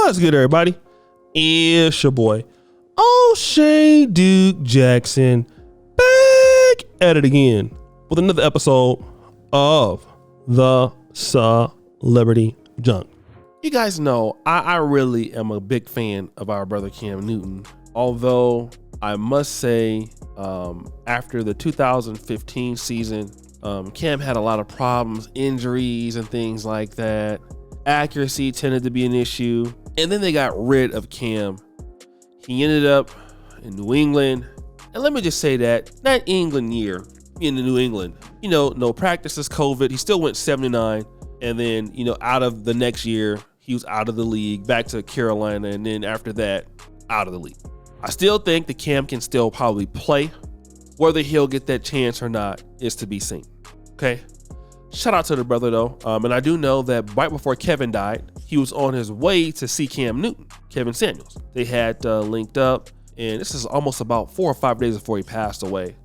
What's good, everybody? It's your boy, O'Shea Duke Jackson, back at it again with another episode of the Celebrity Junk. You guys know I really am a big fan of our brother Cam Newton, although I must say after the 2015 season, Cam had a lot of problems, injuries and things like that. Accuracy tended to be an issue. And then they got rid of Cam. He ended up in New England. And let me just say that England year in New England, no practices, COVID. He still went 79. And then, out of the next year, he was out of the league, back to Carolina. And then after that, out of the league. I still think that Cam can still probably play. Whether he'll get that chance or not is to be seen. Okay. Shout out to the brother though. And I do know that right before Kevin died, he was on his way to see Cam Newton, Kevin Samuels. They had linked up, and this is almost about 4 or 5 days before he passed away.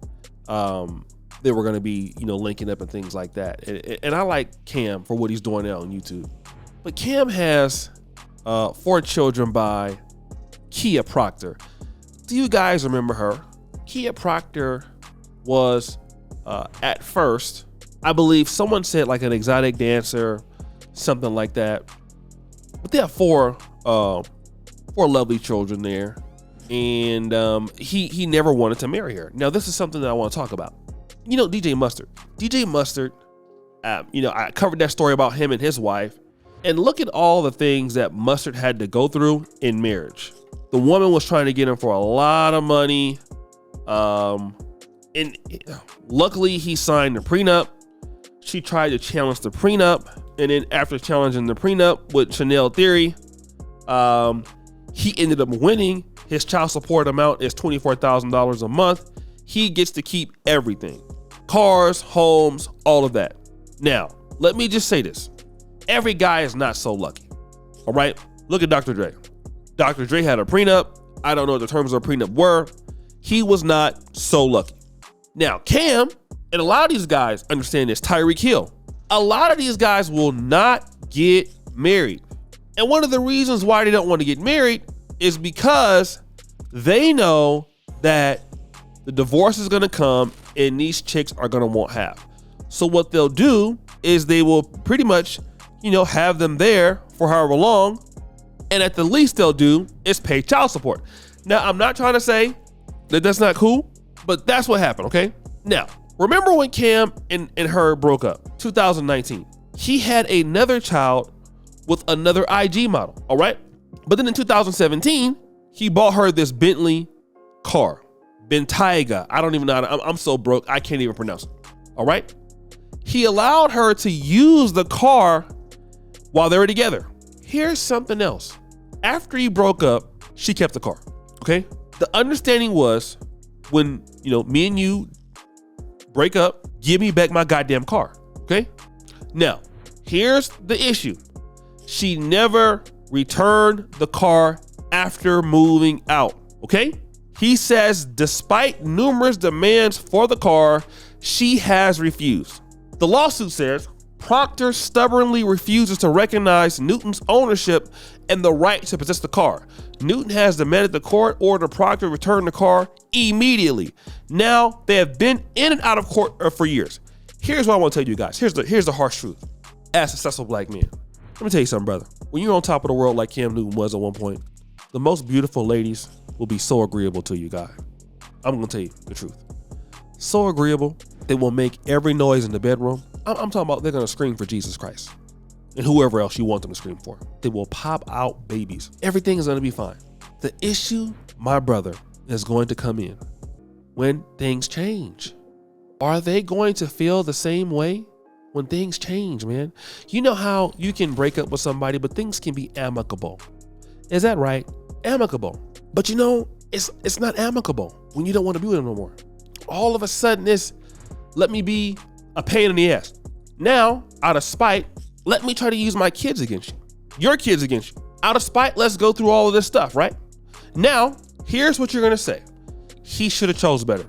They were going to be, linking up and things like that. And I like Cam for what he's doing now on YouTube. But Cam has 4 children by Kia Proctor. Do you guys remember her? Kia Proctor was at first, I believe someone said like an exotic dancer, something like that. But they have 4 lovely children there. And he never wanted to marry her. Now, this is something that I want to talk about. DJ Mustard. DJ Mustard, I covered that story about him and his wife. And look at all the things that Mustard had to go through in marriage. The woman was trying to get him for a lot of money. And luckily, he signed the prenup. She tried to challenge the prenup. And then after challenging the prenup with Chanel Theory, he ended up winning. His child support amount is $24,000 a month. He gets to keep everything. Cars, homes, all of that. Now, let me just say this. Every guy is not so lucky. All right? Look at Dr. Dre. Dr. Dre had a prenup. I don't know what the terms of the prenup were. He was not so lucky. Now, Cam, and a lot of these guys understand this, Tyreek Hill. A lot of these guys will not get married. And one of the reasons why they don't want to get married is because they know that the divorce is going to come and these chicks are going to want half. So what they'll do is they will pretty much, have them there for however long. And at the least they'll do is pay child support. Now, I'm not trying to say that that's not cool, but that's what happened, okay? Now, remember when Cam and her broke up, 2019? He had another child with another IG model, all right? But then in 2017, he bought her this Bentley car, Bentayga. I don't even know I'm so broke, I can't even pronounce it, all right? He allowed her to use the car while they were together. Here's something else. After he broke up, she kept the car, okay? The understanding was when, me and you break up, give me back my goddamn car, okay? Now, here's the issue. She never returned the car after moving out, okay? He says despite numerous demands for the car, she has refused. The lawsuit says Proctor stubbornly refuses to recognize Newton's ownership and the right to possess the car. Newton has demanded the court order Proctor return the car immediately. Now, they have been in and out of court for years. Here's what I want to tell you guys. Here's the harsh truth. As a successful black man, let me tell you something, brother. When you're on top of the world like Cam Newton was at one point, the most beautiful ladies will be so agreeable to you, guy. I'm going to tell you the truth. So agreeable, they will make every noise in the bedroom. I'm talking about they're going to scream for Jesus Christ and whoever else you want them to scream for. They will pop out babies. Everything is going to be fine. The issue, my brother, is going to come in when things change. Are they going to feel the same way when things change, man? You know how you can break up with somebody, but things can be amicable. Is that right? Amicable. But it's not amicable when you don't want to be with them no more. All of a sudden, it's let me be a pain in the ass. Now, out of spite, let me try to use my kids against you. Your kids against you. Out of spite, let's go through all of this stuff, right? Now, here's what you're going to say. He should have chose better.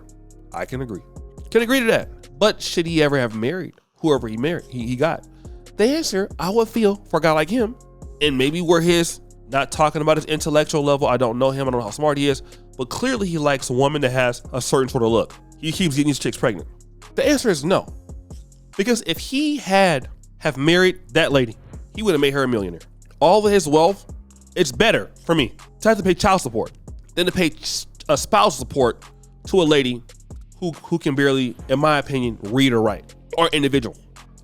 I can agree. Can agree to that. But should he ever have married whoever he got? The answer, I would feel for a guy like him, and maybe we're his Not talking about his intellectual level. I don't know him. I don't know how smart he is. But clearly he likes a woman that has a certain sort of look. He keeps getting these chicks pregnant. The answer is no. Because if he have married that lady, he would have made her a millionaire. All of his wealth, it's better for me to have to pay child support than to pay a spousal support to a lady who can barely, in my opinion, read or write, or individual.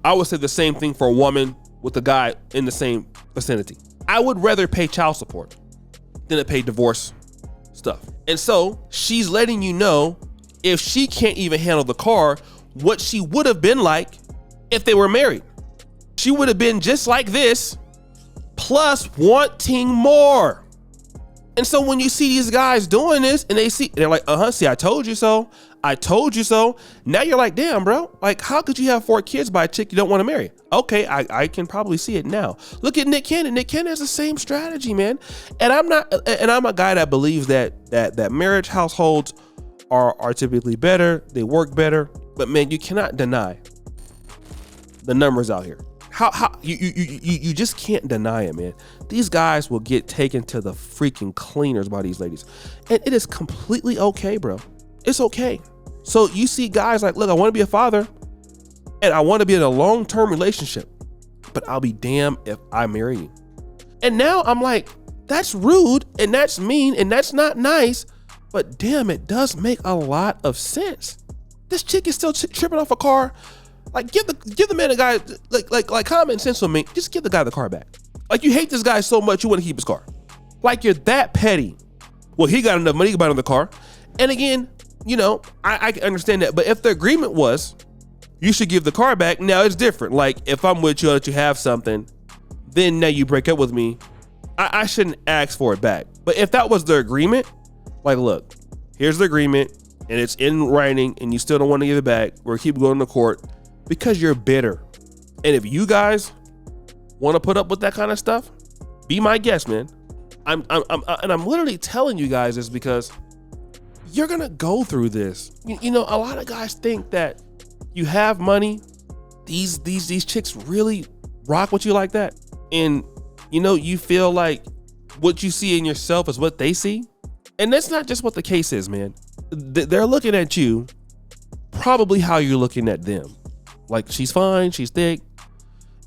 I would say the same thing for a woman with a guy in the same vicinity. I would rather pay child support than to pay divorce stuff. And so she's letting you know, if she can't even handle the car, what she would have been like if they were married. She would have been just like this, plus wanting more. And so when you see these guys doing this and they're like, see, I told you so. I told you so. Now you're like, damn, bro. Like, how could you have 4 kids by a chick you don't want to marry? Okay, I can probably see it now. Look at Nick Cannon. Nick Cannon has the same strategy, man. And I'm a guy that believes that marriage households are typically better. They work better. But man, you cannot deny the numbers out here. How you just can't deny it, man. These guys will get taken to the freaking cleaners by these ladies. And it is completely okay, bro. It's okay. So you see guys like, look, I want to be a father and I want to be in a long-term relationship, but I'll be damned if I marry you. And now I'm like, that's rude and that's mean and that's not nice, but damn, it does make a lot of sense. This chick is still tripping off a car. Like, give the man a guy, like common sense with me. Just give the guy the car back. Like, you hate this guy so much you want to keep his car. Like, you're that petty. Well, he got enough money to buy another car. And again, you know, I can understand that. But if the agreement was, you should give the car back, now it's different. Like, if I'm with you, I'll let you have something, then now you break up with me, I shouldn't ask for it back. But if that was the agreement, like, look, here's the agreement, and it's in writing, and you still don't want to give it back, or keep going to court, because you're bitter. And if you guys want to put up with that kind of stuff, be my guest, man. I'm literally telling you guys this because you're gonna go through this. You know, a lot of guys think that you have money, these chicks really rock with you like that, and you know, you feel like what you see in yourself is what they see, and that's not just what the case is, man. They're looking at you probably how you're looking at them. Like, she's fine, she's thick,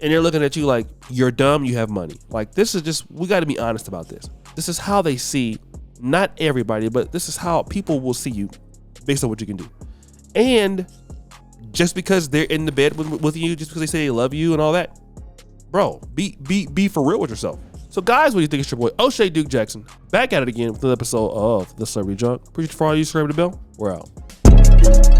and they're looking at you like, you're dumb, you have money. Like, this is just, we got to be honest about this. This is how they see, not everybody, but this is how people will see you based on what you can do. And just because they're in the bed with you, just because they say they love you and all that, bro, be for real with yourself. So guys, what do you think? It's your boy O'Shea Duke Jackson, back at it again with another episode of The Celebrity Junk. Appreciate you for all you subscribe to the bell. We're out.